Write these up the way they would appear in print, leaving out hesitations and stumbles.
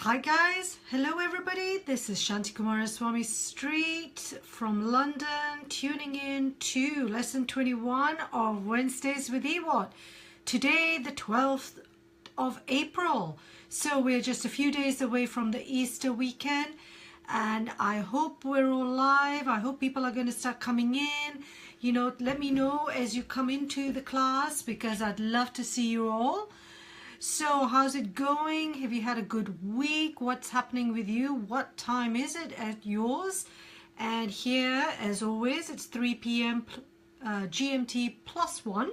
Hi guys, hello everybody, this is Shanti Kumaraswamy Street from London, tuning in to lesson 21 of Wednesdays with Ewart. Today the 12th of April, so we're just a few days away from the Easter weekend, and I hope we're all live. I hope people are going to start coming in. You know, let me know as you come into the class because I'd love to see you all. So how's it going? Have you had a good week? What's happening with you? What time is it at yours? And here, as always, it's 3 p.m. GMT +1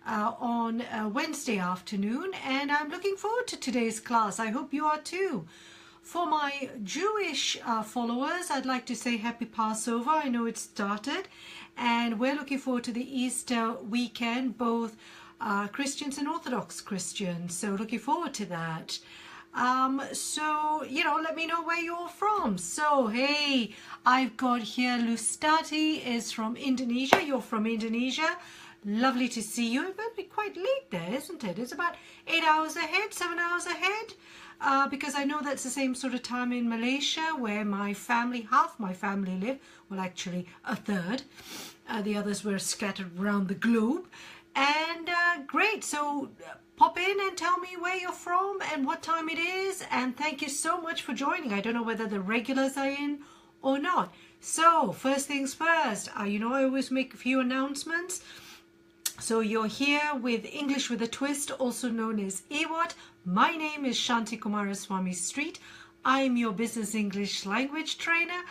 on Wednesday afternoon, and I'm looking forward to today's class. I hope you are too. For my Jewish followers, I'd like to say happy Passover. I know it started, and we're looking forward to the Easter weekend, both Christians and Orthodox Christians, so looking forward to that. So, you know, let me know where you're from. So, hey, I've got here Lustati is from Indonesia. You're from Indonesia. Lovely to see you. It must be quite late there, isn't it? It's about 8 hours ahead, 7 hours ahead, because I know that's the same sort of time in Malaysia where my family, half my family live. Well, actually a third. The others were scattered around the globe. And great, so pop in and tell me where you're from and what time it is, and thank you so much for joining. I don't know whether the regulars are in or not. So first things first, you know, I always make a few announcements. So you're here with English with a Twist, also known as Ewart. My name is Shanti Kumaraswamy Street. I'm your business English language trainer.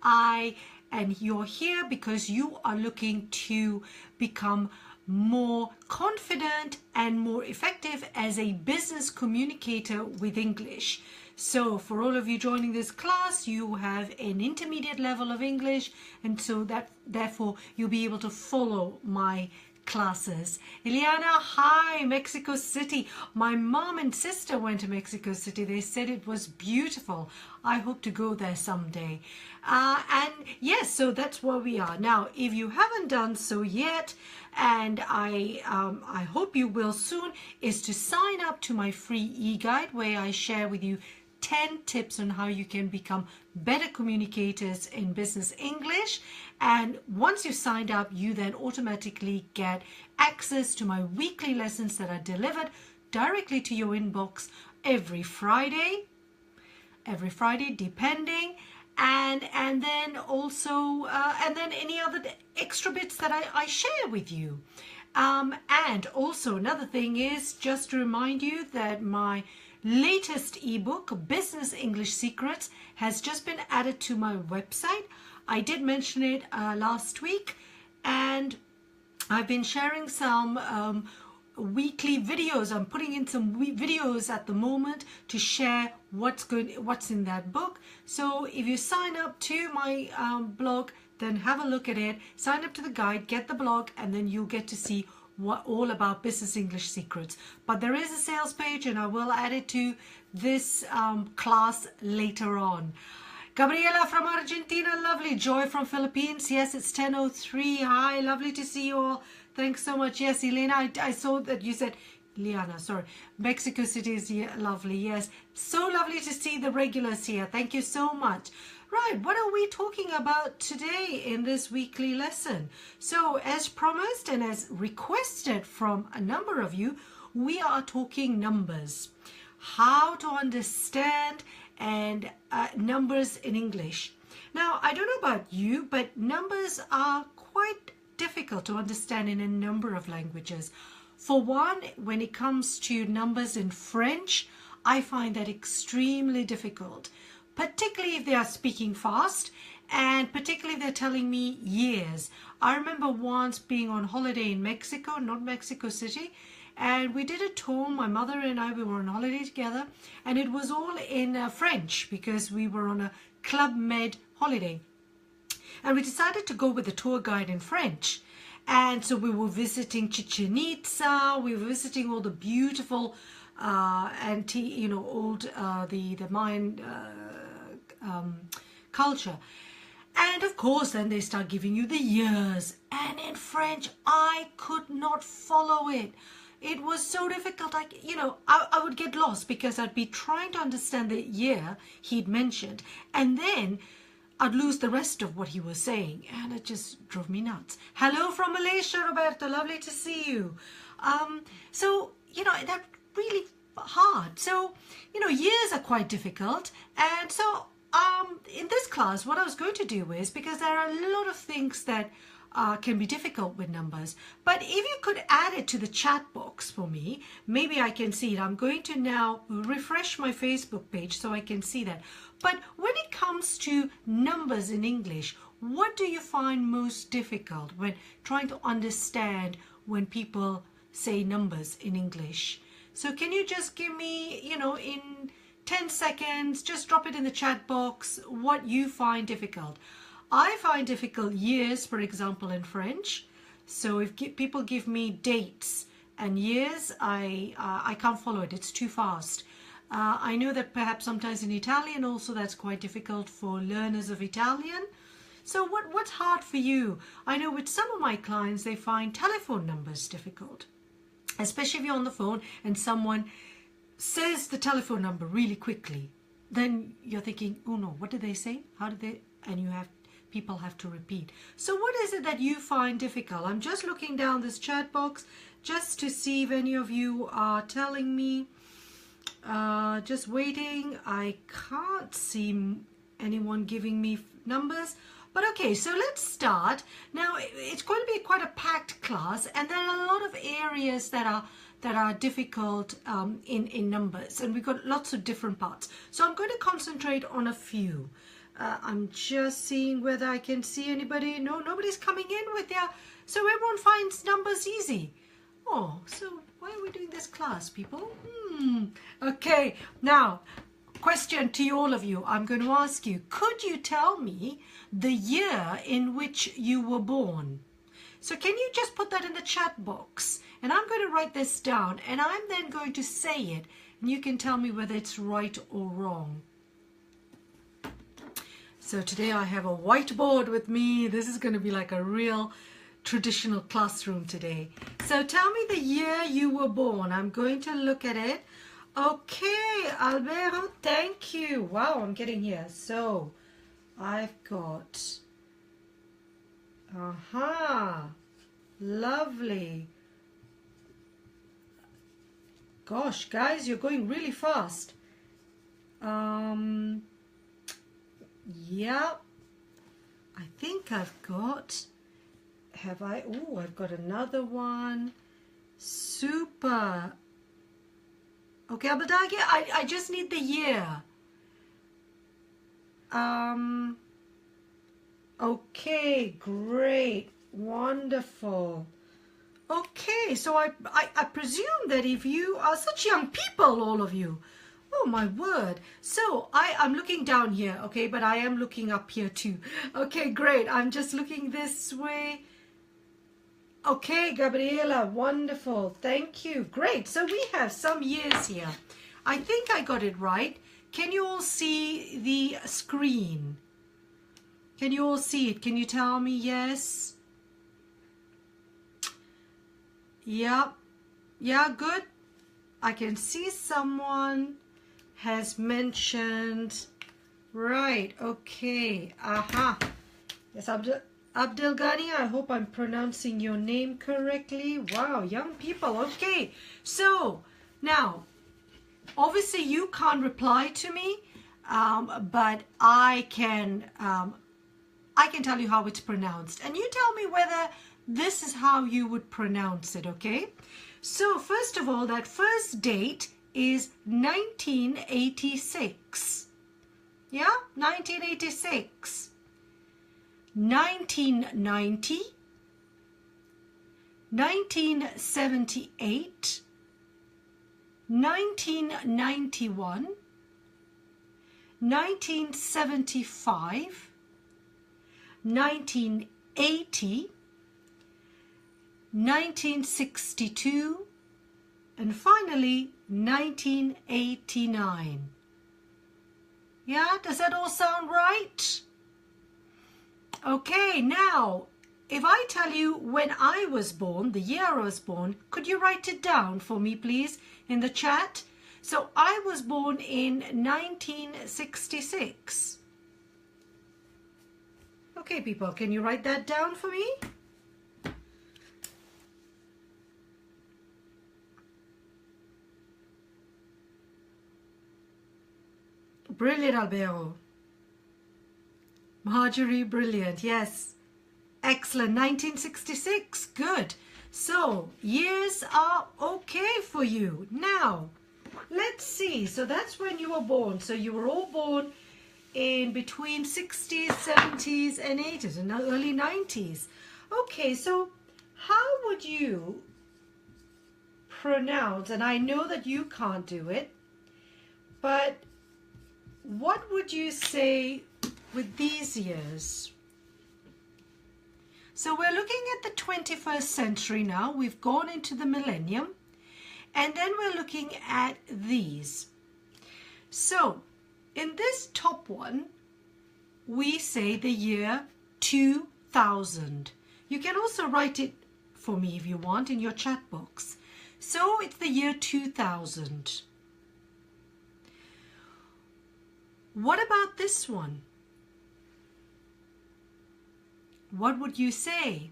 And you're here because you are looking to become more confident and more effective as a business communicator with English. So for all of you joining this class, you have an intermediate level of English, and so that therefore you'll be able to follow my classes. Ileana, hi, Mexico City. My mom and sister went to Mexico City. They said it was beautiful. I hope to go there someday. And yes, so that's where we are. Now, if you haven't done so yet, and I hope you will soon, is to sign up to my free e-guide where I share with you 10 tips on how you can become better communicators in business English. And once you've signed up, you then automatically get access to my weekly lessons that are delivered directly to your inbox every Friday depending, and then also and then any other extra bits that I share with you. And also another thing is just to remind you that my latest ebook, Business English Secrets, has just been added to my website. I did mention it last week, and I've been sharing some weekly videos. I'm putting in some videos at the moment to share what's in that book. So if you sign up to my blog, then have a look at it, sign up to the guide, get the blog, and then you'll get to see what all about Business English Secrets. But there is a sales page, and I will add it to this class later on. Gabriela from Argentina, lovely. Joy from Philippines, yes, it's 10:03. Hi, lovely to see you all. Thanks so much. Yes, Elena, I saw that you said, Liana, sorry, Mexico City is lovely. Yes, so lovely to see the regulars here. Thank you so much. Right, what are we talking about today in this weekly lesson? So as promised and as requested from a number of you, we are talking numbers. How to understand and numbers in English. Now, I don't know about you, but numbers are quite difficult to understand in a number of languages. For one, when it comes to numbers in French, I find that extremely difficult, particularly if they are speaking fast, and particularly if they're telling me years. I remember once being on holiday in Mexico, not Mexico City, and we did a tour. My mother and I, we were on holiday together, and it was all in French because we were on a Club Med holiday. And we decided to go with a tour guide in French. And so we were visiting Chichen Itza, we were visiting all the beautiful antique, you know, old, the Mayan culture. And of course, then they start giving you the years. And in French, I could not follow it. it was so difficult. I would get lost because I'd be trying to understand the year he'd mentioned, and then I'd lose the rest of what he was saying, and it just drove me nuts. Hello from Malaysia, Roberto. Lovely to see you. So, that's really hard. So, years are quite difficult. And so, in this class, what I was going to do is, because there are a lot of things that can be difficult with numbers, but if you could add it to the chat box for me, maybe I can see it. I'm going to now refresh my Facebook page so I can see that. But when it comes to numbers in English, what do you find most difficult when trying to understand when people say numbers in English? So can you just give me, in 10 seconds, just drop it in the chat box, what you find difficult. I find difficult years, for example, in French. So if people give me dates and years, I can't follow it. It's too fast. I know that perhaps sometimes in Italian also that's quite difficult for learners of Italian. So what's hard for you? I know with some of my clients, they find telephone numbers difficult, especially if you're on the phone and someone says the telephone number really quickly. Then you're thinking, oh no, what did they say? How did they? And people have to repeat. So what is it that you find difficult? I'm just looking down this chat box just to see if any of you are telling me. Just waiting. I can't see anyone giving me numbers. But okay, so let's start. Now, it's going to be quite a packed class, and there are a lot of areas that are difficult in numbers, and we've got lots of different parts. So I'm going to concentrate on a few. I'm just seeing whether I can see anybody. No, nobody's coming in with their... So everyone finds numbers easy. Oh, so why are we doing this class, people? Okay, now, question to all of you. I'm going to ask you, could you tell me the year in which you were born? So can you just put that in the chat box? And I'm going to write this down, and I'm then going to say it, and you can tell me whether it's right or wrong. So today I have a whiteboard with me. This is going to be like a real traditional classroom today. So tell me the year you were born. I'm going to look at it. Okay, Alvaro, thank you. Wow, I'm getting here. So I've got, lovely. Gosh, guys, you're going really fast. Yeah, I think I've got, have I? Oh, I've got another one. Super. Okay, Abadagi, I just need the year. Okay, great, wonderful. Okay, so I presume that if you are such young people, all of you, oh my word. So I'm looking down here, okay, but I am looking up here too. Okay, great, I'm just looking this way. Okay, Gabriela, wonderful, thank you, great. So we have some years here. I think I got it right. Can you all see the screen? Can you all see it? Can you tell me yes? Yeah, yeah, good. I can see someone has mentioned, right, okay, yes, Abdel Ghani, I hope I'm pronouncing your name correctly. Wow, young people, okay. So, now, obviously you can't reply to me, but I can tell you how it's pronounced. And you tell me whether this is how you would pronounce it, okay? So, first of all, that first date is 1986. Yeah, 1986. 1990, 1978, 1991, 1975, 1980, 1962, and finally 1989. Yeah, does that all sound right? Okay, now if I tell you when I was born, the year I was born, could you write it down for me, please, in the chat? So I was born in 1966. Okay, people, can you write that down for me? Brilliant, Albero. Marjorie, brilliant. Yes. Excellent. 1966. Good. So, years are okay for you. Now, let's see. So, that's when you were born. So, you were all born in between 60s, 70s, and 80s, and early 90s. Okay, so how would you pronounce, and I know that you can't do it, but what would you say with these years? So we're looking at the 21st century now. We've gone into the millennium, and then we're looking at these. So in this top one, we say the year 2000. You can also write it for me if you want in your chat box. So it's the year 2000. What about this one? What would you say?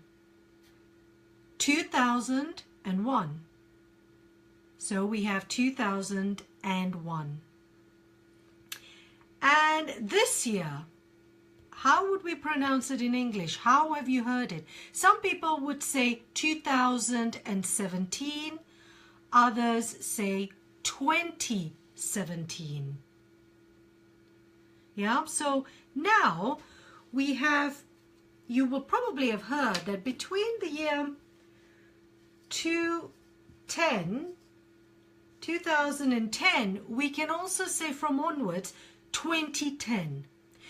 2001. So we have 2001. And this year, how would we pronounce it in English? How have you heard it? Some people would say 2017. Others say 2017. Yeah, so now we have, you will probably have heard that between the year 2010, we can also say from onwards 2010.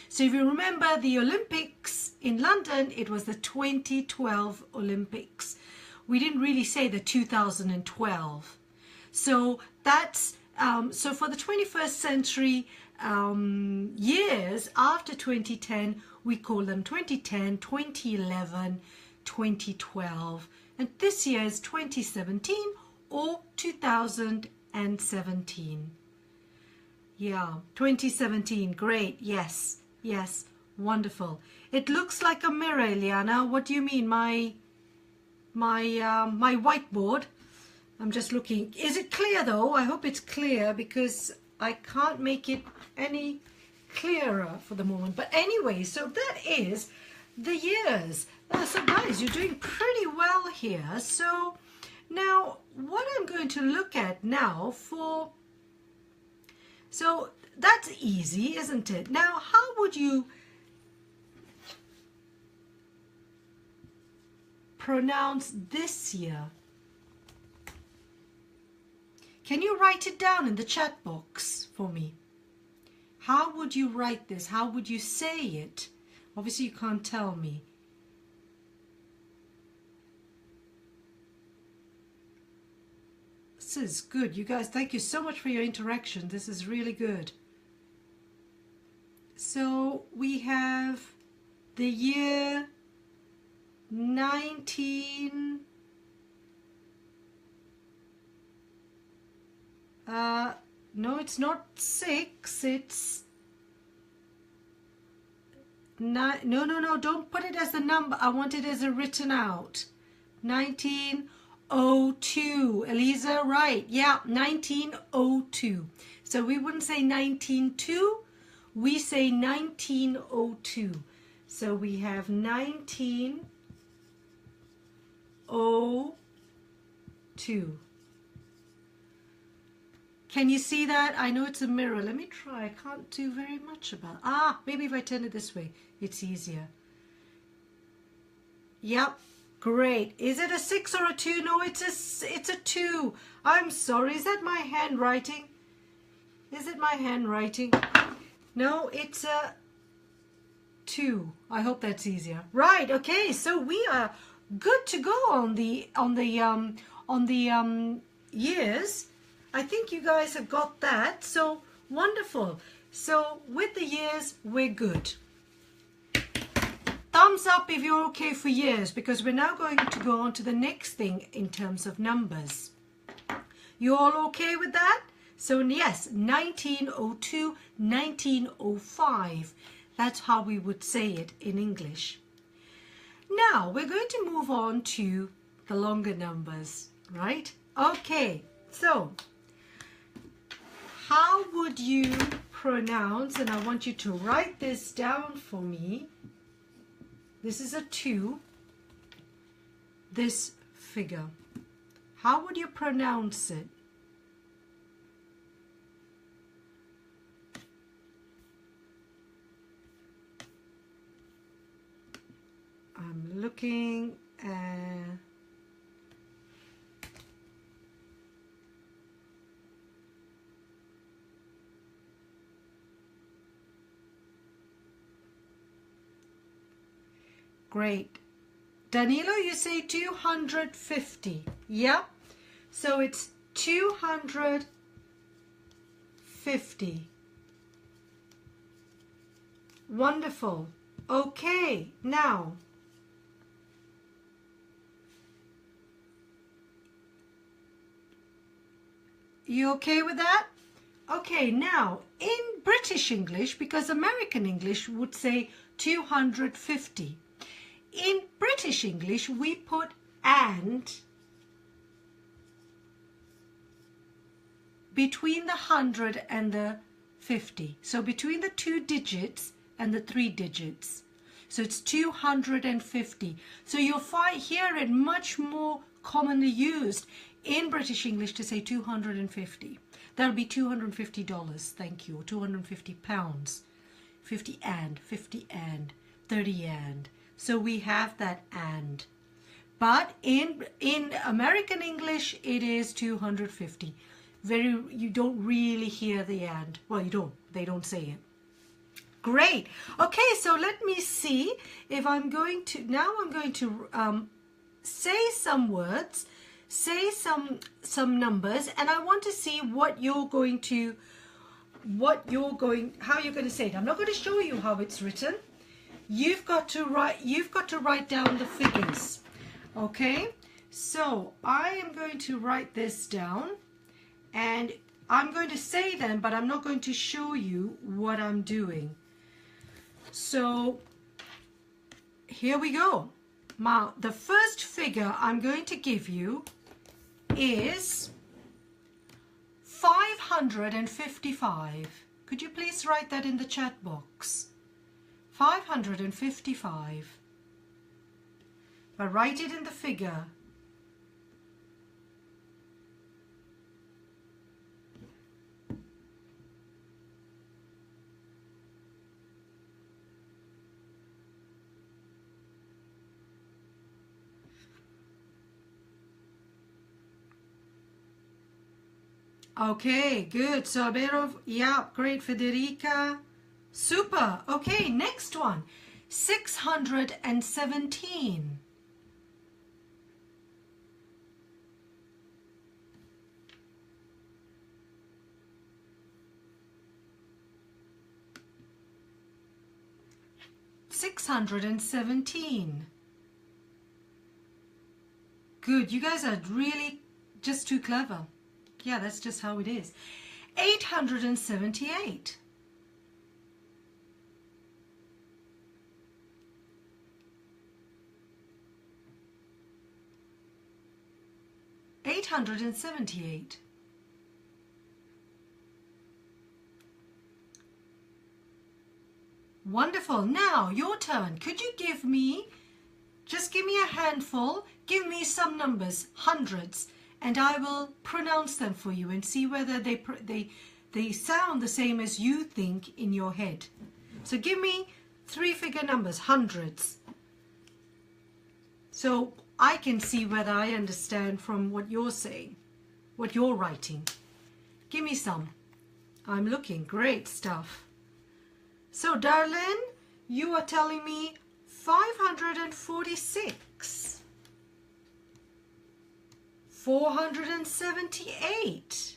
So if you remember the Olympics in London, it was the 2012 Olympics. We didn't really say the 2012. So that's, so for the 21st century years after 2010, we call them 2010, 2011, 2012. And this year is 2017 or 2017. Yeah, 2017, great, yes, yes, wonderful. It looks like a mirror, Eliana. What do you mean? My whiteboard? I'm just looking. Is it clear though? I hope it's clear because I can't make it any clearer for the moment. But anyway, so that is the years. So guys, you're doing pretty well here. So now what I'm going to look at now for, so that's easy, isn't it? Now, how would you pronounce this year? Can you write it down in the chat box for me? How would you write this? How would you say it? Obviously, you can't tell me. This is good. You guys, thank you so much for your interaction. This is really good. So we have the year 19... no, it's not 6, it's 9. No, don't put it as the number. I want it as a written out. 1902. Eliza, right. Yeah, 1902. So we wouldn't say 192, we say 1902. So we have 1902. Can you see that? I know it's a mirror. Let me try. I can't do very much about it. Ah, maybe if I turn it this way, it's easier. Yep, great. Is it a 6 or a 2? No, it's a 2. I'm sorry. Is that my handwriting? Is it my handwriting? No, it's a 2. I hope that's easier. Right. Okay. So we are good to go on the years. I think you guys have got that. So wonderful. So with the years, we're good. Thumbs thumbs up if you're okay for years, because we're now going to go on to the next thing in terms of numbers. You all okay with that? So yes, 1902, 1905. That's how we would say it in English. Now we're going to move on to the longer numbers, right? Okay, so how would you pronounce, and I want you to write this down for me. This is a 2, this figure. How would you pronounce it? I'm looking at... Great. Danilo, you say 250. Yeah? So it's 250. Wonderful. Okay, now you okay with that? Okay, now in British English, because American English would say 250. In British English, we put and between the 100 and the 50. So between the 2 digits and the 3 digits. So it's 250. So you'll hear it much more commonly used in British English to say 250. That'll be $250, thank you, or 250 pounds. 50 and, 50 and, 30 and. So we have that and. But in American English, it is 250. You don't really hear the and. Well, you don't. They don't say it. Great. Okay, so let me see if I'm going to... Now I'm going to say some words, say some numbers, and I want to see how you're going to say it. I'm not going to show you how it's written. You've got to write down the figures. Okay? So I am going to write this down, and I'm going to say them, but I'm not going to show you what I'm doing. So here we go. Now, the first figure I'm going to give you is 555. Could you please write that in the chat box? 555. But write it in the figure. Okay, good. So a bit of, yeah, great, Federica. Super. Okay, next one. 617. Good. You guys are really just too clever. Yeah, that's just how it is. 878. 878. Wonderful. Now, your turn. Could you just give me a handful, give me some numbers, hundreds, and I will pronounce them for you and see whether they sound the same as you think in your head. So give me 3-figure numbers, hundreds. So I can see whether I understand from what you're saying, what you're writing. Give me some. I'm looking. Great stuff. So, Darlene, you are telling me 546. 478.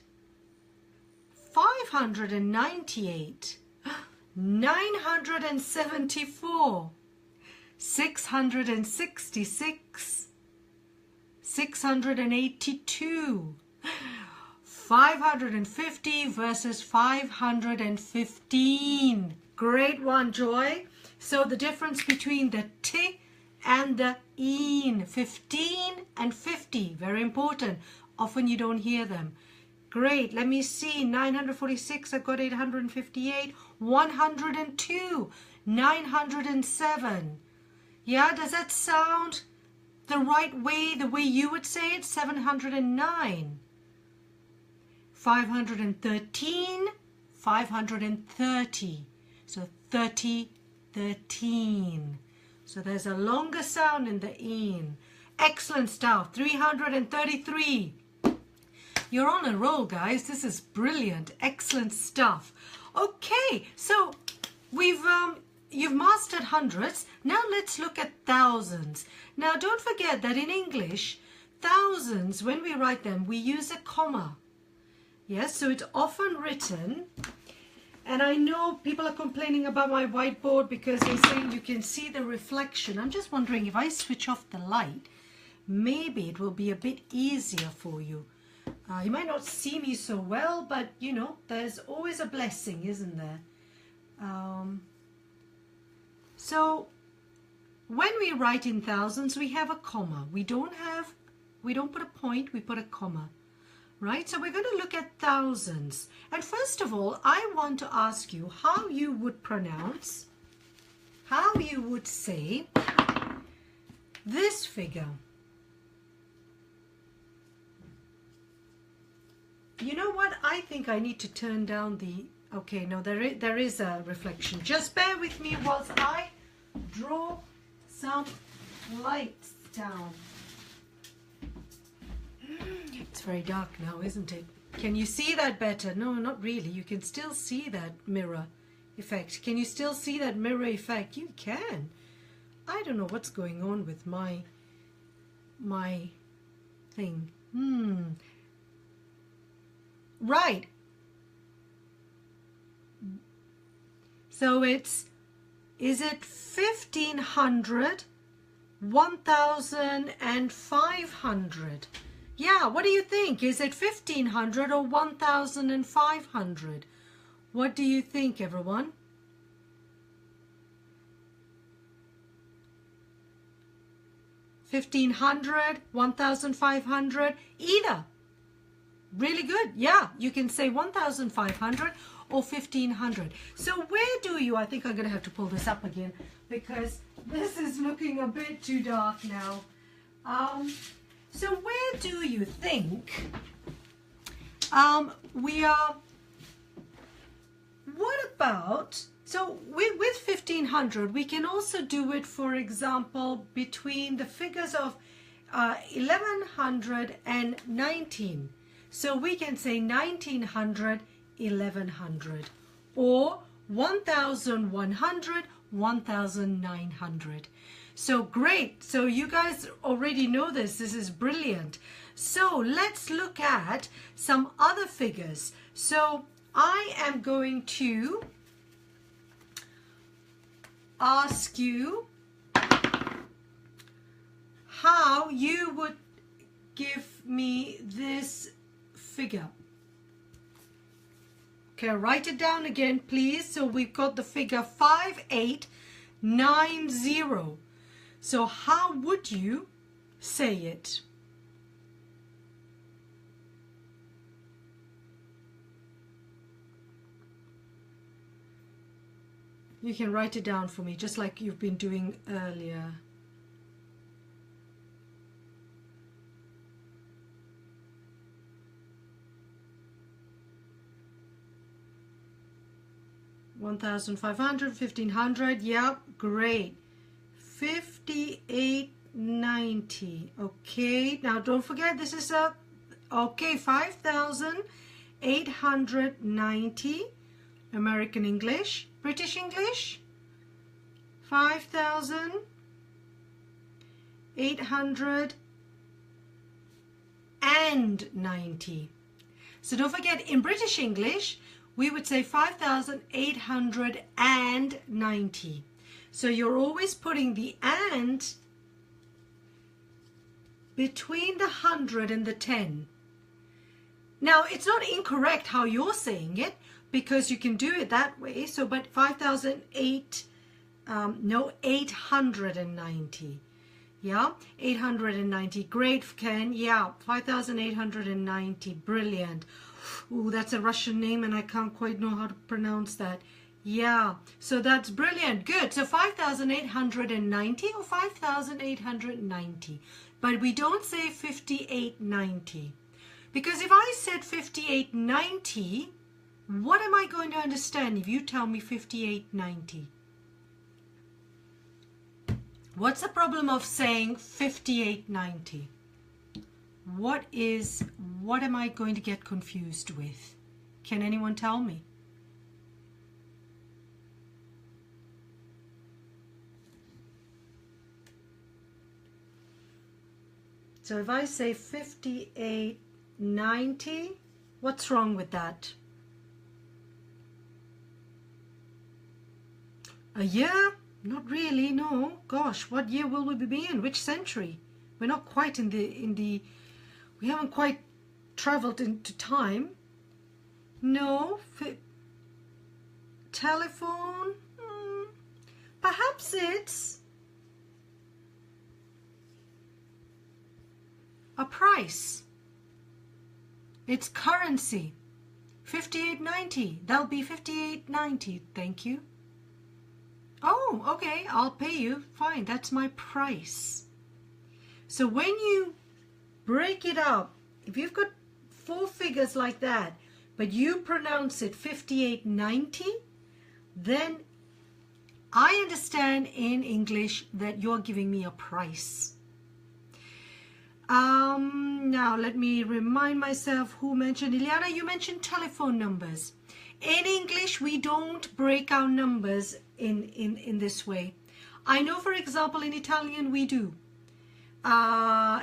598. 974. 666, 682, 550 versus 515. Great one, Joy. So the difference between the T and the een, 15 and 50, very important. Often you don't hear them. Great, let me see, 946, I got 858, 102, 907. Yeah, does that sound the right way, the way you would say it? 709. 513, 530. So 30, 13. So there's a longer sound in the een. Excellent stuff. 333. You're on a roll, guys. This is brilliant. Excellent stuff. Okay, so you've mastered hundreds. Now let's look at thousands. Now don't forget that in English, thousands, when we write them, we use a comma. Yes, so it's often written, and I know people are complaining about my whiteboard because they're saying you can see the reflection. I'm just wondering if I switch off the light, maybe it will be a bit easier for you. You might not see me so well, but you know, there's always a blessing, isn't there? So when we write in thousands, we have a comma. We don't put a point, we put a comma. Right, so we're going to look at thousands. And first of all, I want to ask you how you would pronounce, how you would say this figure. You know what? I think I need to turn down the... Okay, no, there is a reflection. Just bear with me whilst I draw some lights down. It's very dark now, isn't it? Can you see that better? No, not really. You can still see that mirror effect. Can you still see that mirror effect? You can. I don't know what's going on with my thing. Right. So is it 1500, 1500? Yeah, what do you think? Is it 1500 or 1500? What do you think, everyone? $1,500, 1,500, either. Really good. Yeah, you can say 1,500 or 1,500. So where do you, I think I'm going to have to pull this up again because this is looking a bit too dark now. So where do you think we are, what about, so with 1,500, we can also do it, for example, between the figures of 1,100 and 19. So we can say 1,900, 1,100, or 1,100, 1,900. So great. So you guys already know this. This is brilliant. So let's look at some other figures. So I am going to ask you how you would give me this figure. Okay, write it down again, please. So we've got the figure 5890. So how would you say it? You can write it down for me, just like you've been doing earlier. $1,500, 1,500, yep, great. 5890. Okay, now don't forget this is a, okay, 5,890 American English, British English, 5,890. So don't forget, in British English we would say 5,890. So you're always putting the and between the 100 and the 10. Now, it's not incorrect how you're saying it, because you can do it that way. So, but 890. Yeah, 890. Great, Ken. Yeah, 5,890. Brilliant. Ooh, that's a Russian name and I can't quite know how to pronounce that. Yeah, so that's brilliant. Good. So 5,890 or 5,890. But we don't say 5890. Because if I said 5890, what am I going to understand if you tell me 5890? What's the problem of saying 5890? What am I going to get confused with? Can anyone tell me? So if I say 5890, what's wrong with that? A year? Not really, no. Gosh, what year will we be in? Which century? We're not quite we haven't quite traveled into time. No. Telephone? Perhaps it's a price. It's currency. 5890. That'll be 5890. Thank you. Oh, okay, I'll pay you. Fine, that's my price. So when you break it up, if you've got 4 figures like that, but you pronounce it 5890, then I understand in English that you're giving me a price. Now let me remind myself who mentioned. Ileana, you mentioned telephone numbers. In English, we don't break our numbers in this way. I know, for example, in Italian we do.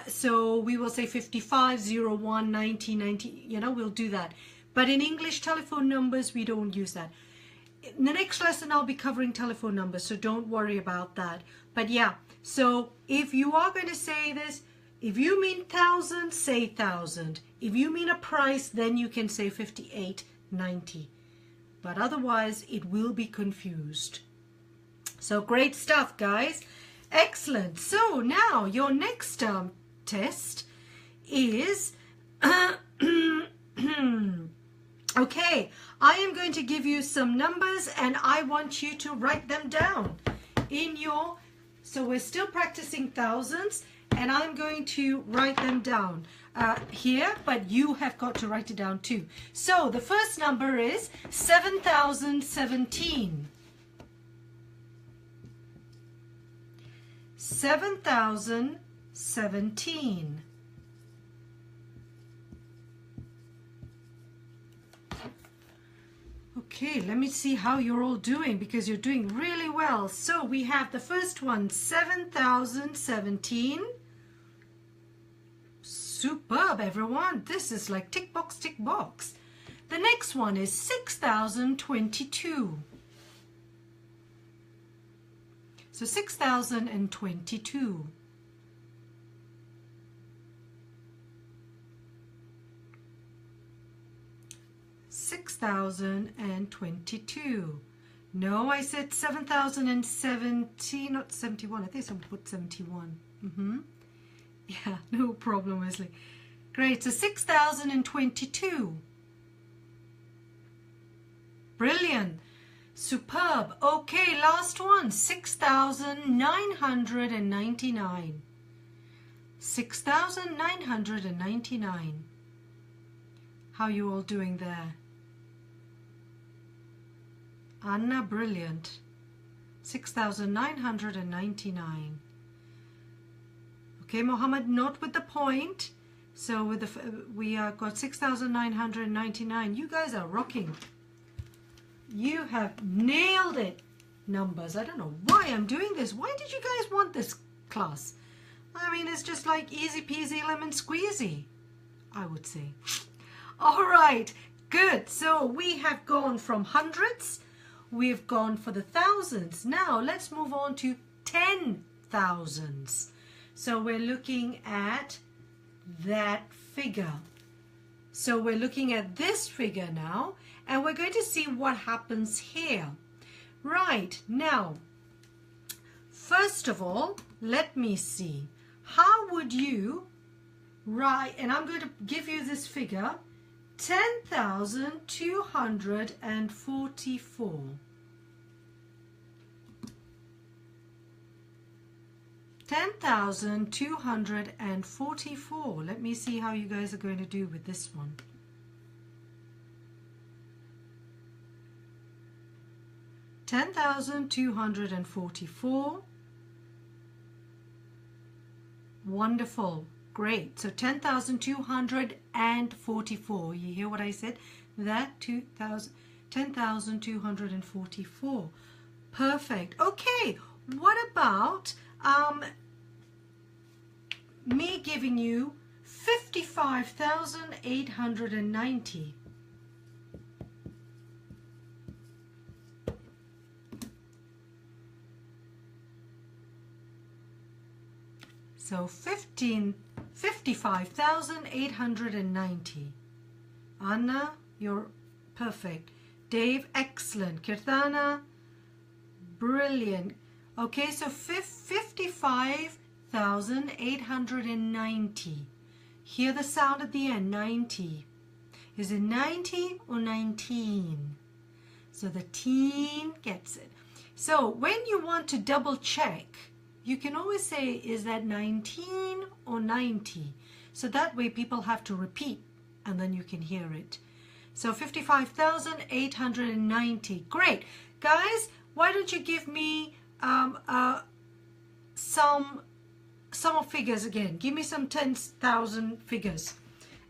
So we will say 55, 01, 90, 90, you know, we'll do that. But in English, telephone numbers, we don't use that. In the next lesson, I'll be covering telephone numbers, so don't worry about that. But yeah, so if you are going to say this, if you mean 1,000, say 1,000. If you mean a price, then you can say 58.90. But otherwise, it will be confused. So great stuff, guys. Excellent. So now your next test is, okay, I am going to give you some numbers and I want you to write them down in your, so we're still practicing thousands and I'm going to write them down here, but you have got to write it down too. So the first number is 7,017. 7,017. Okay, let me see how you're all doing because you're doing really well. So we have the first one, 7,017. Superb, everyone. This is like tick box, tick box. The next one is 6,022. So 6,022. No, I said 7,070, not 71. I think someone put 71. Yeah, no problem, Wesley. Great, so 6,022. Brilliant. Superb. Okay, last one. 6,999. 6,999. How are you all doing there? Anna, brilliant. 6,999. Okay, Mohammed, not with the point. So with the we got 6,999. You guys are rocking. You have nailed it. Numbers. I don't know why I'm doing this. Why did you guys want this class? I mean, it's just like easy peasy lemon squeezy, I would say. All right, good. So we have gone from hundreds. we've gone for the thousands. Now let's move on to 10,000s. So we're looking at that figure. So we're looking at this figure now, and we're going to see what happens here. Right, now, first of all, let me see. How would you write, and I'm going to give you this figure, 10,244. 10,244. Let me see how you guys are going to do with this one. 10,244. Wonderful. Great. So 10,244. You hear what I said? That 10,244. Perfect. Okay. What about me giving you 55,890? So 55,890. Anna, you're perfect. Dave, excellent. Kirtana, brilliant. Okay, so 55,890. Hear the sound at the end, 90. Is it 90 or 19? So the teen gets it. So when you want to double check, you can always say, is that 19 or 90? So that way people have to repeat and then you can hear it. So 55,890. Great. Guys, why don't you give me some figures again. Give me some 10,000 figures.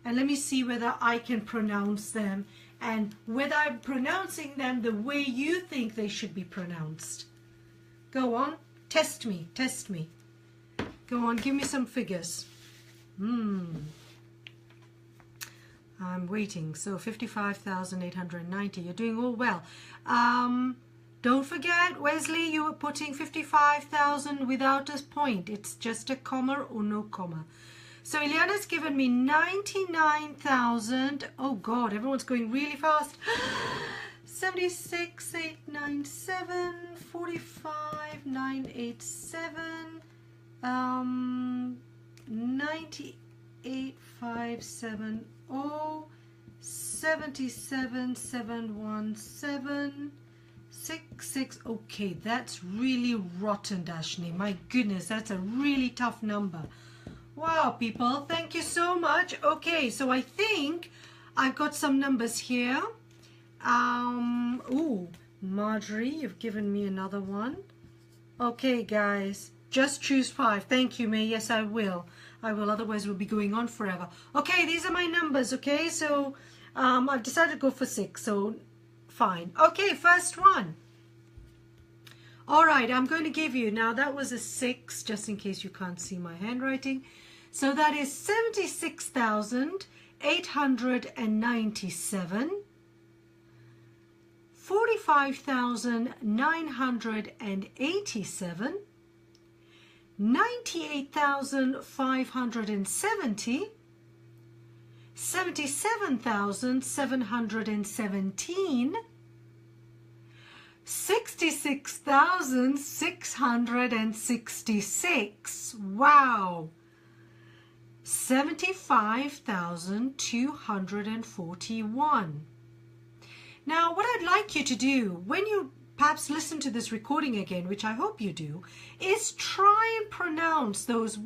And let me see whether I can pronounce them and whether I'm pronouncing them the way you think they should be pronounced. Go on. Test me, test me. Go on, give me some figures. I'm waiting. So 55,890. You're doing all well. Don't forget, Wesley, you were putting 55,000 without a point. It's just a comma or no comma. So Ileana's given me 99,000. Oh God, everyone's going really fast. 76,897, 45,987, 98,570, 77,717, 66. Okay, that's really rotten, Dashni. My goodness, that's a really tough number. Wow, people, thank you so much. Okay, so I think I've got some numbers here. Ooh, Marjorie, you've given me another one. Okay, guys, just choose 5. Thank you, May. Yes, I will. Otherwise we'll be going on forever. Okay, these are my numbers, okay? So, I've decided to go for 6, so fine. Okay, first one. All right, I'm going to give you, now that was a 6, just in case you can't see my handwriting. So that is 76,897. 45,987, 98,570, 77,717, 66,666. Wow. 75,241. Now, what I'd like you to do, when you perhaps listen to this recording again, which I hope you do, is try and pronounce those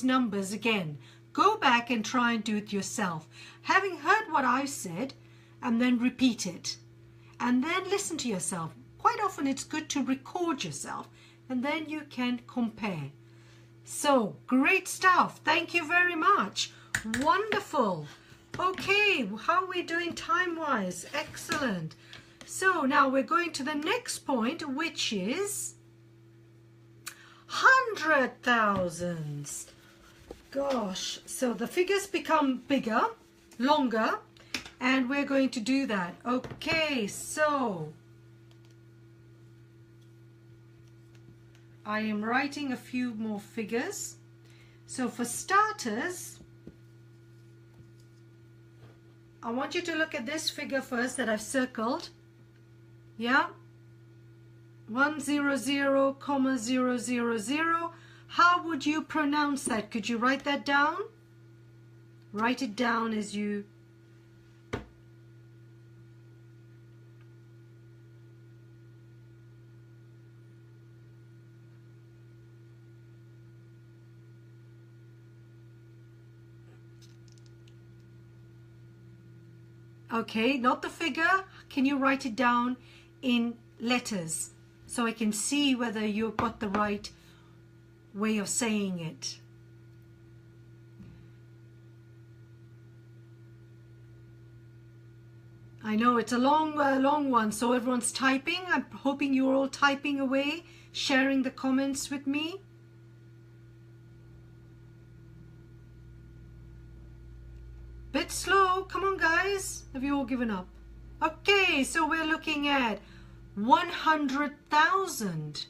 numbers again. Go back and try and do it yourself, having heard what I've said, and then repeat it. And then listen to yourself. Quite often it's good to record yourself, and then you can compare. So, great stuff. Thank you very much. Wonderful. Okay, how are we doing time-wise? Excellent. So now we're going to the next point, which is 100,000s. Gosh, so the figures become bigger, longer, and we're going to do that. Okay, so I am writing a few more figures. So for starters, I want you to look at this figure first that I've circled. Yeah? 100, 000. How would you pronounce that? Could you write that down? Write it down as you... Okay, not the figure. Can you write it down in letters so I can see whether you've got the right way of saying it? I know it's a long one, so everyone's typing. I'm hoping you're all typing away, sharing the comments with me. Bit slow. Come on, guys. Have you all given up? Okay, so we're looking at 100,000.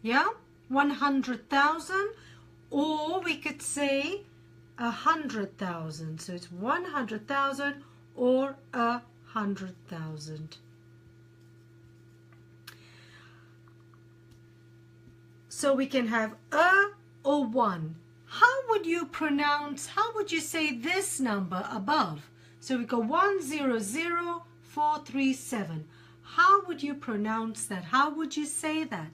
Yeah? 100,000. Or we could say 100,000. So it's 100,000 or 100,000. So we can have a or one. How would you pronounce, how would you say this number above? So we go 100437. How would you pronounce that? How would you say that?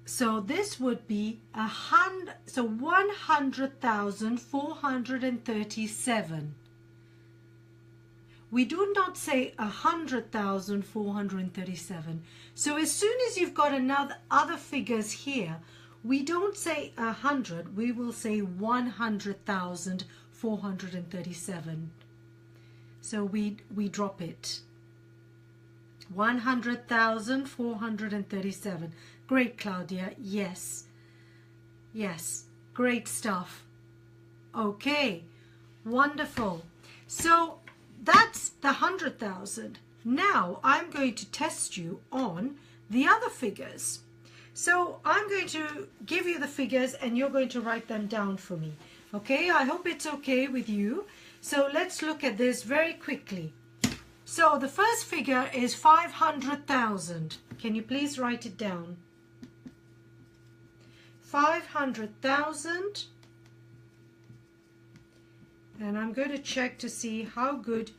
So this would be 100,437. We do not say 100,437. So as soon as you've got other figures here, we don't say 100, we will say 100,437. So we drop it. 100,437. Great, Claudia. Yes. Yes. Great stuff. Okay. Wonderful. So that's the 100,000. Now I'm going to test you on the other figures. So I'm going to give you the figures and you're going to write them down for me. Okay? I hope it's okay with you. So let's look at this very quickly. So the first figure is 500,000. Can you please write it down? 500,000. And I'm going to check to see how good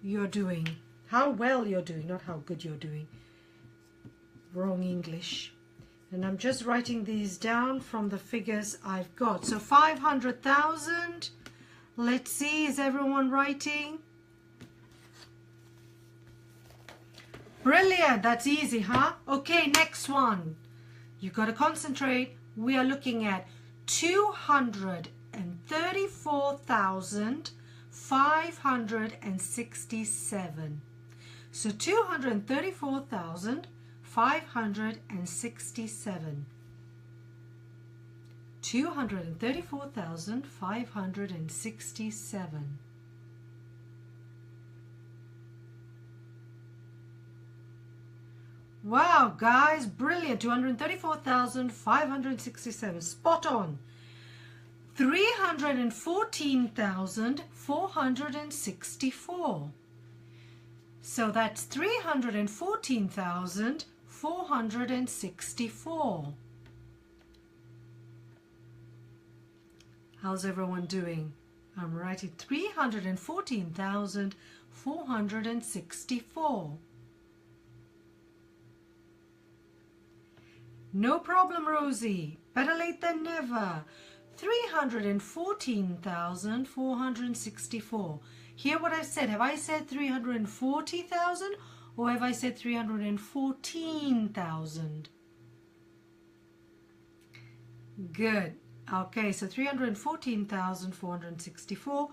you're doing. How well you're doing, not how good you're doing. Wrong English. And I'm just writing these down from the figures I've got. So 500,000. Let's see, is everyone writing? Brilliant, that's easy, huh? Okay, next one. You've got to concentrate. We are looking at 234,567. So 234,567. 234,567. Wow, guys, brilliant. 234,567. Spot on. 314,464. So that's 314,464. How's everyone doing? I'm writing 314,464. No problem, Rosie. Better late than never. 314,464. Hear what I've said. Have I said 340,000 or have I said 314,000? Good. Okay, so 314,464.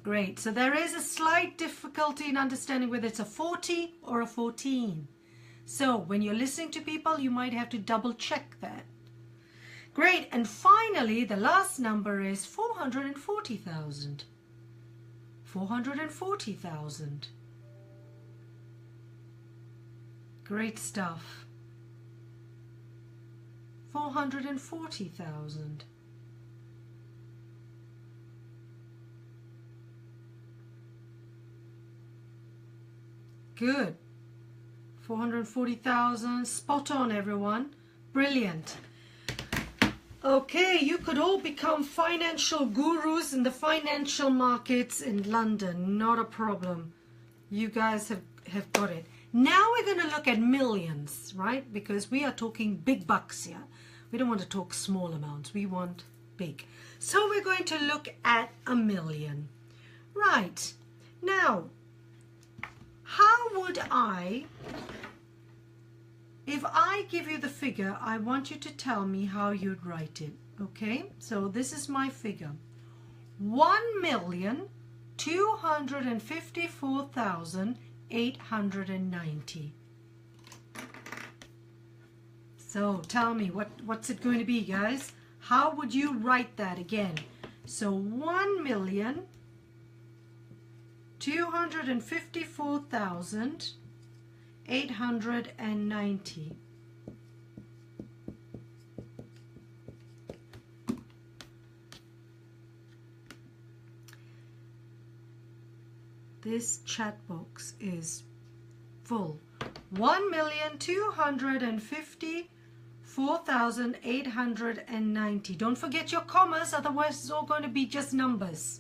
Great. So there is a slight difficulty in understanding whether it's a 40 or a 14. So when you're listening to people, you might have to double check that. Great. And finally, the last number is 440,000. 440,000. Great stuff. 440,000. Good. 440,000. Spot on, everyone. Brilliant. Okay, you could all become financial gurus in the financial markets in London. Not a problem. You guys have got it. Now we're going to look at millions, right? Because we are talking big bucks here. We don't want to talk small amounts. We want big. So we're going to look at a million. Right. Now, how would I... If I give you the figure, I want you to tell me how you'd write it, okay? So this is my figure. 1,254,890. So tell me, what's it going to be, guys? How would you write that again? So 1,254,890. This chat box is full. 1,254,890. Don't forget your commas, otherwise it's all going to be just numbers.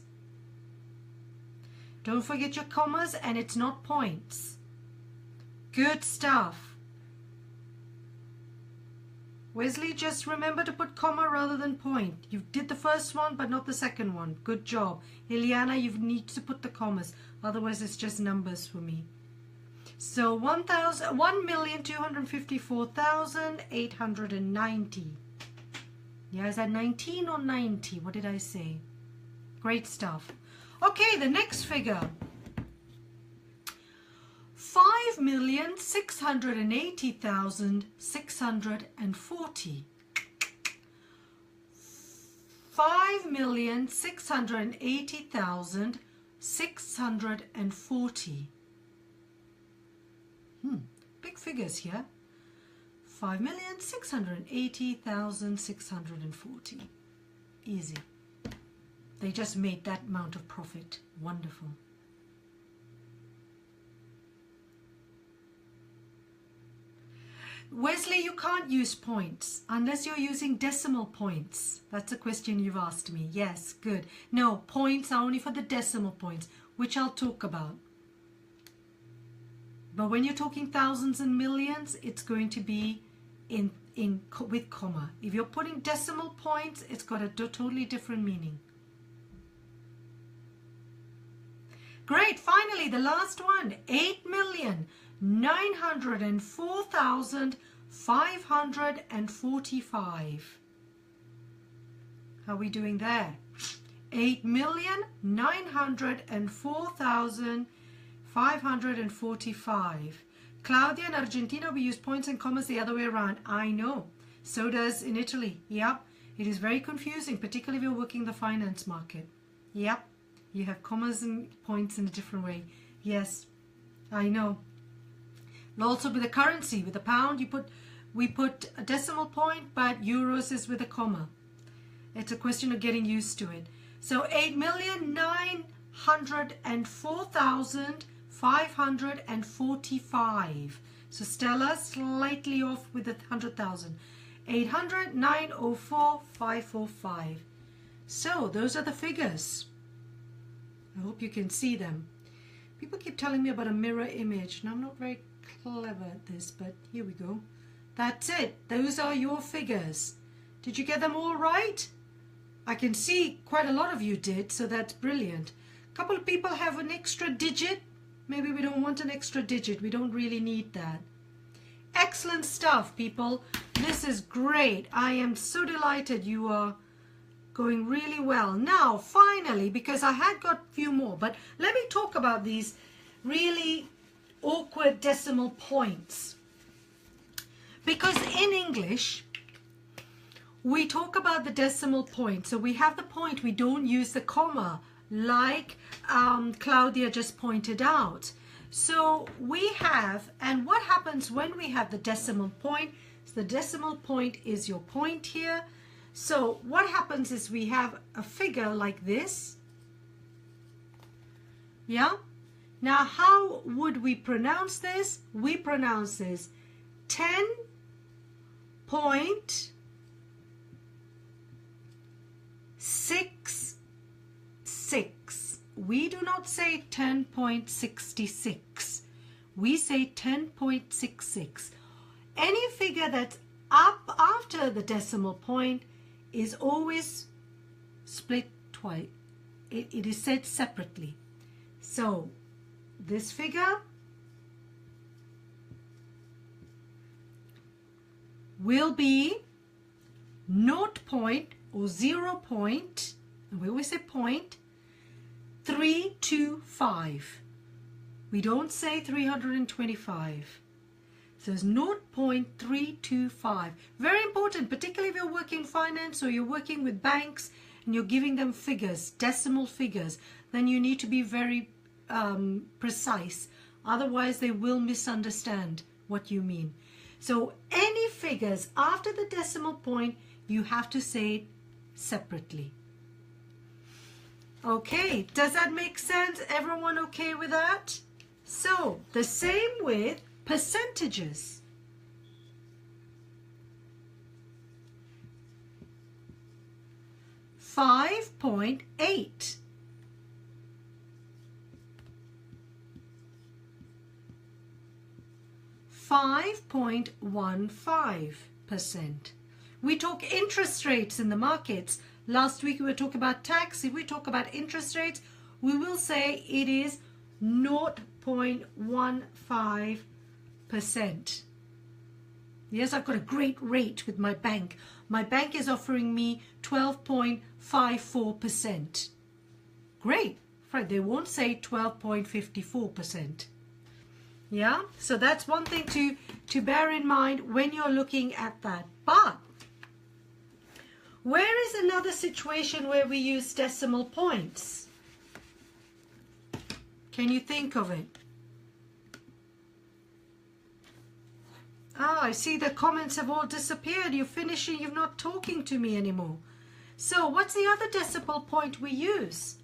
Don't forget your commas, and it's not points. Good stuff. Wesley, just remember to put comma rather than point. You did the first one, but not the second one. Good job. Ileana, you need to put the commas. Otherwise, it's just numbers for me. So 1,254,890. Yeah, is that 19 or 90? What did I say? Great stuff. Okay, the next figure. 5,680,640. 5,680,640. Big figures here. 5,680,640. Easy. They just made that amount of profit. Wonderful. Wesley, you can't use points unless you're using decimal points. That's a question you've asked me. Yes, good. No, points are only for the decimal points, which I'll talk about. But when you're talking thousands and millions, it's going to be with comma. If you're putting decimal points, it's got a totally different meaning. Great. Finally, the last one. 8,904,545. How are we doing there? 8,904,545. Claudia, in Argentina, we use points and commas the other way around. I know. So does in Italy. Yep. It is very confusing, particularly if you're working the finance market. Yep. You have commas and points in a different way. Yes, I know. Also with the currency, with the pound, we put a decimal point, but euros is with a comma. It's a question of getting used to it. So 8,904,545. So Stella, slightly off with the 100,000. 800,904,545. So those are the figures. I hope you can see them. People keep telling me about a mirror image, and I'm not very clever at this, but here we go. That's it. Those are your figures. Did you get them all right? I can see quite a lot of you did, so that's brilliant. A couple of people have an extra digit. Maybe we don't want an extra digit. We don't really need that. Excellent stuff, people. This is great. I am so delighted you are going really well. Now, finally, because I had got a few more, but let me talk about these really awkward decimal points. Because in English, we talk about the decimal point. So we have the point, we don't use the comma, like Claudia just pointed out. So we have, and what happens when we have the decimal point? So the decimal point is your point here. So what happens is we have a figure like this. Yeah? Now how would we pronounce this? We pronounce this 10.66. We do not say 10.66. We say 10.66. Any figure that's up after the decimal point is always split twice. It is said separately. So this figure will be 0 point or 0 point, and we always say point, 325. We don't say 325. So it's 0.325. Very important, particularly if you're working finance or you're working with banks and you're giving them figures, decimal figures, then you need to be very precise. Otherwise, they will misunderstand what you mean. So any figures after the decimal point, you have to say it separately. Okay, does that make sense? Everyone okay with that? So the same with percentages. $5.8. $5.15%. We talk interest rates in the markets. Last week we were talking about tax. If we talk about interest rates, we will say it is 0.15%. Yes, I've got a great rate with my bank. My bank is offering me 12.54%. Great. Right, they won't say 12.54%. Yeah, so that's one thing to bear in mind when you're looking at that. But where is another situation where we use decimal points? Can you think of it? Ah, I see the comments have all disappeared. You're finishing, you're not talking to me anymore. So what's the other decimal point we use?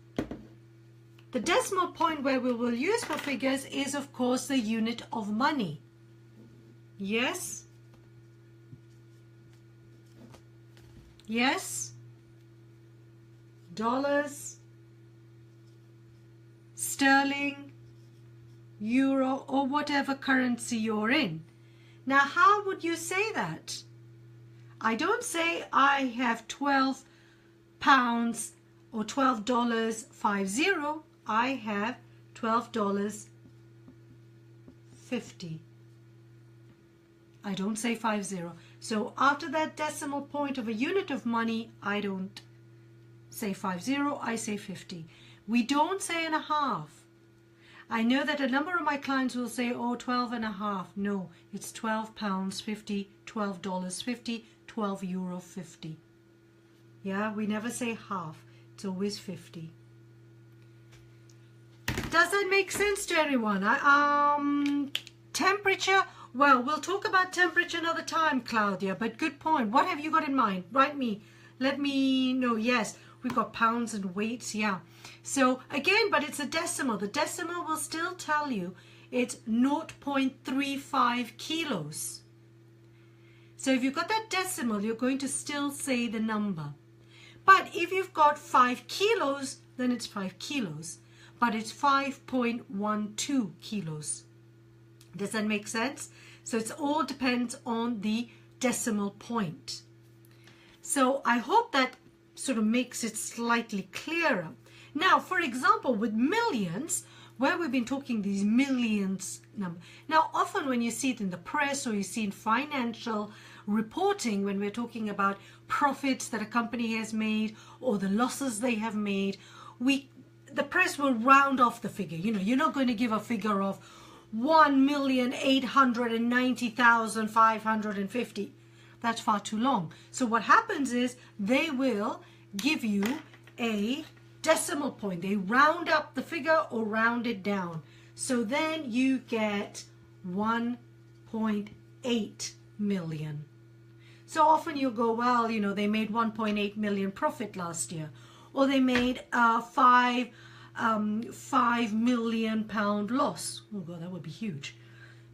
The decimal point where we will use for figures is, of course, the unit of money. Yes? Yes? Dollars, sterling, euro, or whatever currency you're in. Now, how would you say that? I don't say I have 12 pounds or $12.50. I have $12.50. I don't say 50. So after that decimal point of a unit of money, I don't say 50, I say 50. We don't say and a half. I know that a number of my clients will say, oh, 12 and a half. No, it's £12.50, $12.50, €12.50. Yeah, we never say half. It's always 50. Does that make sense to everyone? Temperature. Well, we'll talk about temperature another time, Claudia, but good point. What have you got in mind? Let me know. Yes, we've got pounds and weights, yeah. So again, but it's a decimal. The decimal will still tell you it's 0.35 kilos. So if you've got that decimal, you're going to still say the number. But if you've got 5 kilos, then it's 5 kilos. But it's 5.12 kilos. Does that make sense? So it all depends on the decimal point. So I hope that sort of makes it slightly clearer. Now, for example, with millions, where we've been talking these millions number. Now, often when you see it in the press or you see in financial reporting, when we're talking about profits that a company has made or the losses they have made, the press will round off the figure. You know, you're not going to give a figure of 1,890,550. That's far too long. So what happens is they will give you a decimal point. They round up the figure or round it down. So then you get 1.8 million. So often you'll go, well, you know, they made 1.8 million profit last year, or they made a 5 million pound loss. Oh God, that would be huge.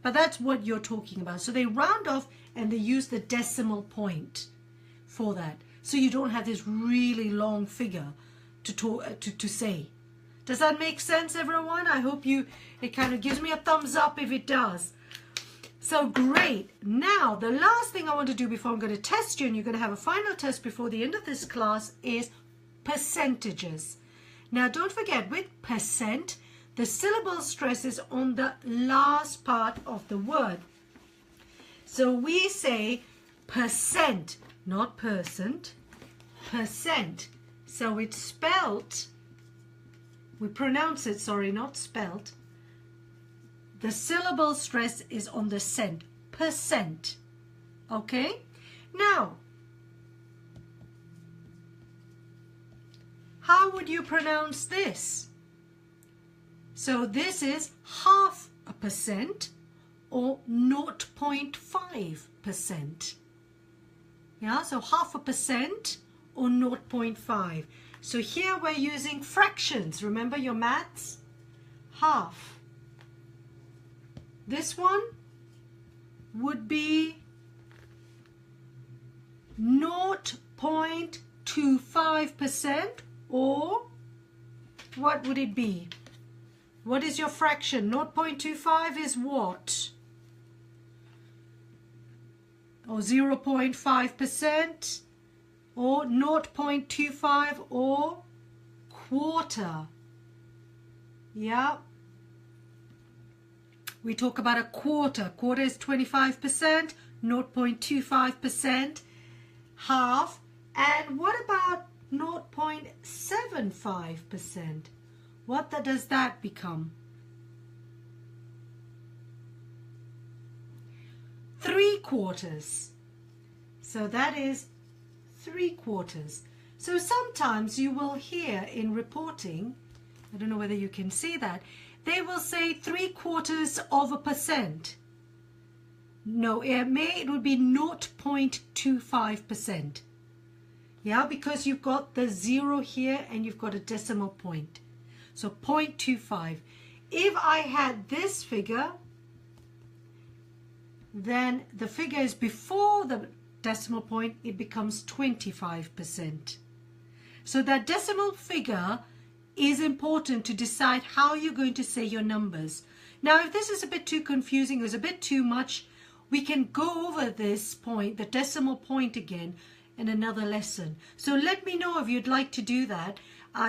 But that's what you're talking about. So they round off and they use the decimal point for that. So you don't have this really long figure to say. Does that make sense, everyone? I hope it kind of gives me a thumbs up if it does. So great. Now, the last thing I want to do before I'm going to test you, and you're going to have a final test before the end of this class, is percentages. Now, don't forget, with percent, the syllable stress is on the last part of the word. So we say percent, not percent, percent. So it's spelt, we pronounce it, sorry, not spelt. The syllable stress is on the cent, percent. Okay? Now, how would you pronounce this? So this is 0.5% or 0.5%. Yeah, so 0.5% or 0.5. So here we're using fractions. Remember your maths? Half. This one would be 0.25%, or what would it be? What is your fraction? 0.25 is what? Or 0.5%, or 0.25, or quarter. Yeah. We talk about a quarter. Quarter is 25%, 0.25%, half. And what about 0.75%? What does that become? 3/4. So that is 3/4. So sometimes you will hear in reporting, I don't know whether you can see that, they will say 0.75%. No, it would be 0.25%. Yeah, because you've got the 0 here and you've got a decimal point. So 0.25. If I had this figure, then the figure is before the decimal point, it becomes 25%. So that decimal figure is important to decide how you're going to say your numbers. Now, if this is a bit too confusing, or is a bit too much, we can go over this point, the decimal point again, in another lesson. So let me know if you'd like to do that.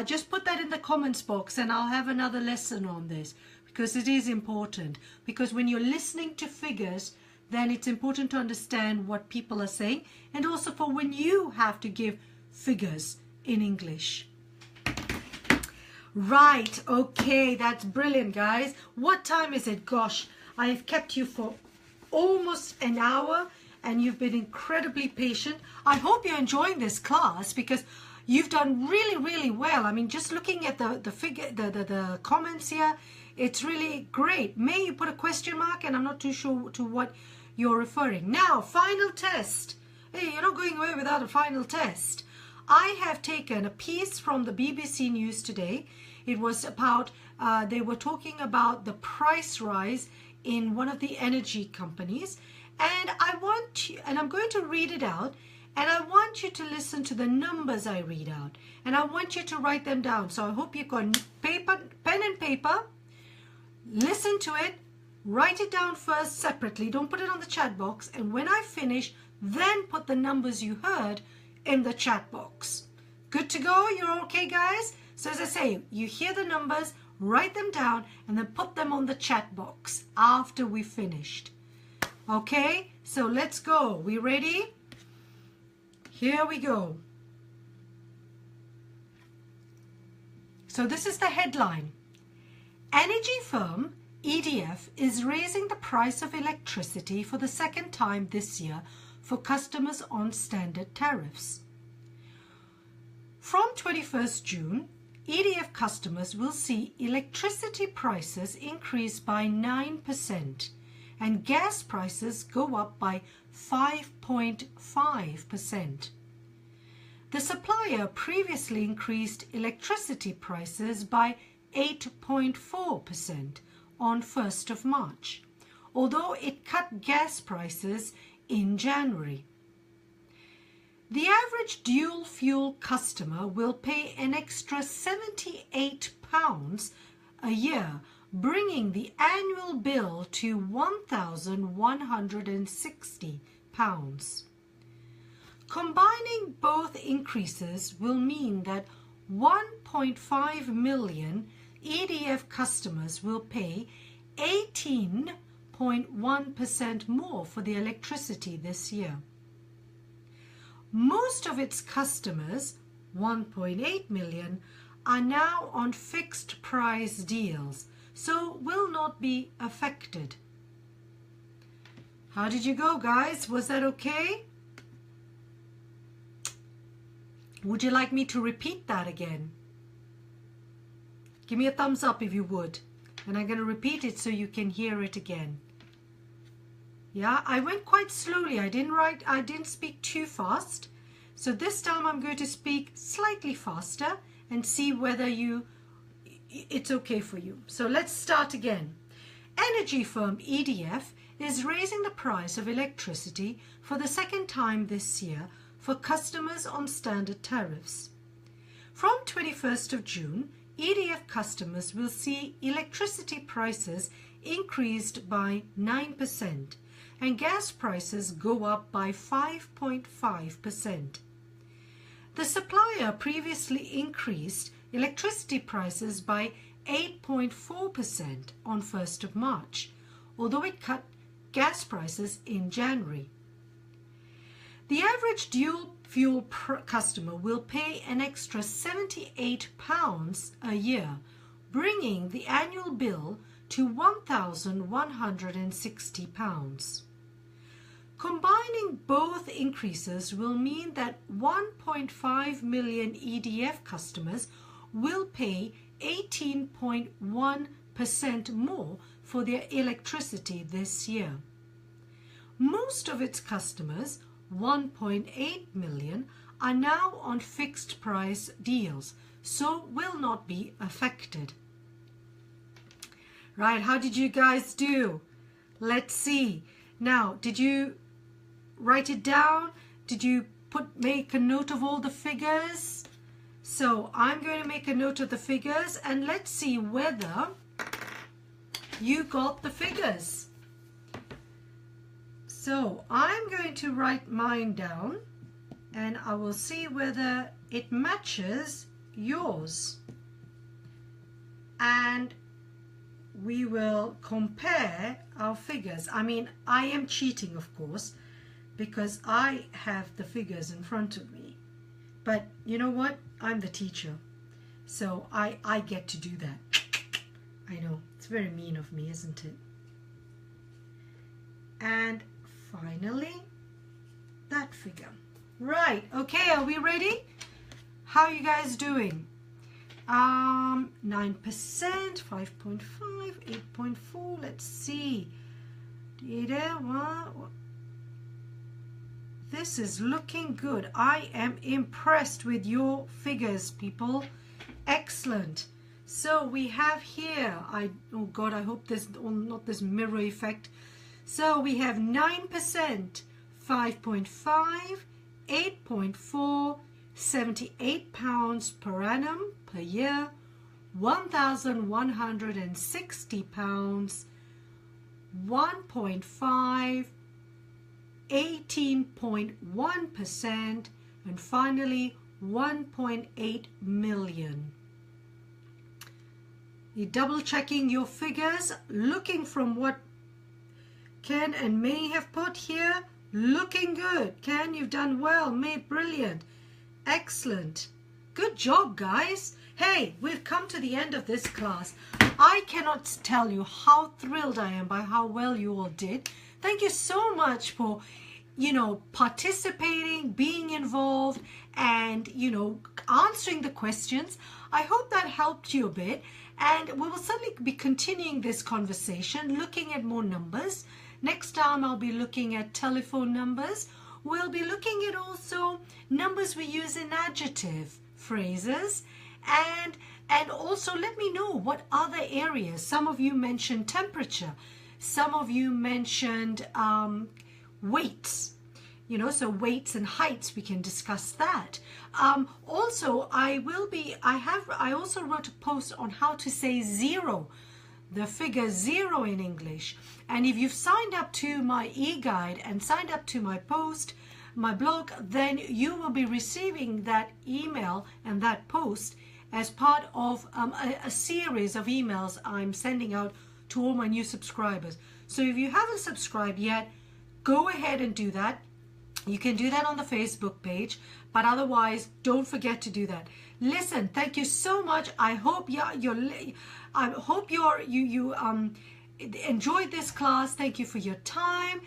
Just put that in the comments box and I'll have another lesson on this, because it is important. Because when you're listening to figures, then it's important to understand what people are saying, and also for when you have to give figures in English. Right, okay, that's brilliant, guys. What time is it? Gosh, I've kept you for almost an hour and you've been incredibly patient. I hope you're enjoying this class, because you've done really, really well. I mean, just looking at the comments here, it's really great. May you put a question mark, and I'm not too sure to what you're referring. Now, final test. Hey, you're not going away without a final test. I have taken a piece from the BBC News today. It was about, they were talking about the price rise in one of the energy companies. And I'm going to read it out, and I want you to listen to the numbers I read out. And I want you to write them down. So I hope you've got pen and paper. Listen to it. Write it down first separately. Don't put it on the chat box. And when I finish, then put the numbers you heard in the chat box. Good to go? You're okay, guys? So as I say, you hear the numbers, write them down, and then put them on the chat box after we've finished. Okay? So let's go. We ready? Here we go. So this is the headline. Energy firm EDF is raising the price of electricity for the second time this year for customers on standard tariffs. From 21st June, EDF customers will see electricity prices increase by 9% and gas prices go up by 5.5%. The supplier previously increased electricity prices by 8.4% on 1st of March, although it cut gas prices in January. The average dual fuel customer will pay an extra £78 a year, bringing the annual bill to £1,160. Combining both increases will mean that 1.5 million EDF customers will pay 18.1% more for the electricity this year. Most of its customers, 1.8 million, are now on fixed price deals, so will not be affected. How did you go, guys? Was that okay? Would you like me to repeat that again? Give me a thumbs up if you would. And I'm going to repeat it so you can hear it again. Yeah, I went quite slowly. I didn't speak too fast. So this time I'm going to speak slightly faster and see whether it's okay for you. So let's start again. Energy firm EDF is raising the price of electricity for the second time this year for customers on standard tariffs. From 21st of June, EDF customers will see electricity prices increased by 9% and gas prices go up by 5.5%. The supplier previously increased electricity prices by 8.4% on 1st of March, although it cut gas prices in January. The average dual fuel customer will pay an extra £78 a year, bringing the annual bill to £1,160. Combining both increases will mean that 1.5 million EDF customers will pay 18.1% more for their electricity this year. Most of its customers, 1.8 million, are now on fixed price deals, so will not be affected. Right, how did you guys do? Let's see. Now, did you write it down? Did you make a note of all the figures? So I'm going to make a note of the figures and let's see whether you got the figures. So I'm going to write mine down and I will see whether it matches yours. And we will compare our figures. I mean, I am cheating, of course, because I have the figures in front of me. But you know what? I'm the teacher. So I get to do that. I know, it's very mean of me, isn't it? And finally, that figure. Right, okay, are we ready? How are you guys doing? 9%, 5.5, 8.4, let's see. This is looking good. I am impressed with your figures, people. Excellent. So we have here, oh God, I hope there's not this mirror effect. So we have 9%, 5.5, 8.4, £78 per annum per year, £1,160, 1.5, 18.1%, and finally 1.8 million. You're double checking your figures, looking from what Ken and May have put here, looking good. Ken, you've done well. May, brilliant. Excellent. Good job, guys. Hey, we've come to the end of this class. I cannot tell you how thrilled I am by how well you all did. Thank you so much for, participating, being involved, and, answering the questions. I hope that helped you a bit. And we will certainly be continuing this conversation, looking at more numbers. Next time I'll be looking at telephone numbers. We'll be looking at also numbers we use in adjective phrases. And also let me know what other areas. Some of you mentioned temperature. Some of you mentioned weights. So weights and heights, we can discuss that. Also, I also wrote a post on how to say zero, the figure 0 in English. And if you've signed up to my e-guide and signed up to my post, my blog, then you will be receiving that email and that post as part of a series of emails I'm sending out to all my new subscribers. So if you haven't subscribed yet, go ahead and do that. You can do that on the Facebook page, but otherwise, don't forget to do that. Listen, thank you so much. I hope you enjoyed this class. Thank you for your time.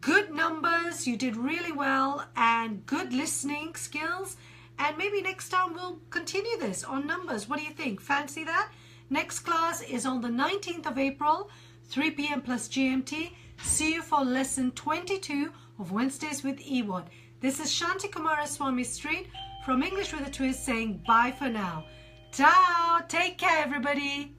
Good numbers. You did really well, and good listening skills. And maybe next time we'll continue this on numbers. What do you think? Fancy that? Next class is on the 19th of April, 3 p.m. plus GMT. See you for lesson 22 of Wednesdays with Ewart. This is Shanti Kumaraswamy Street from English with a Twist saying bye for now. Ciao. Take care, everybody.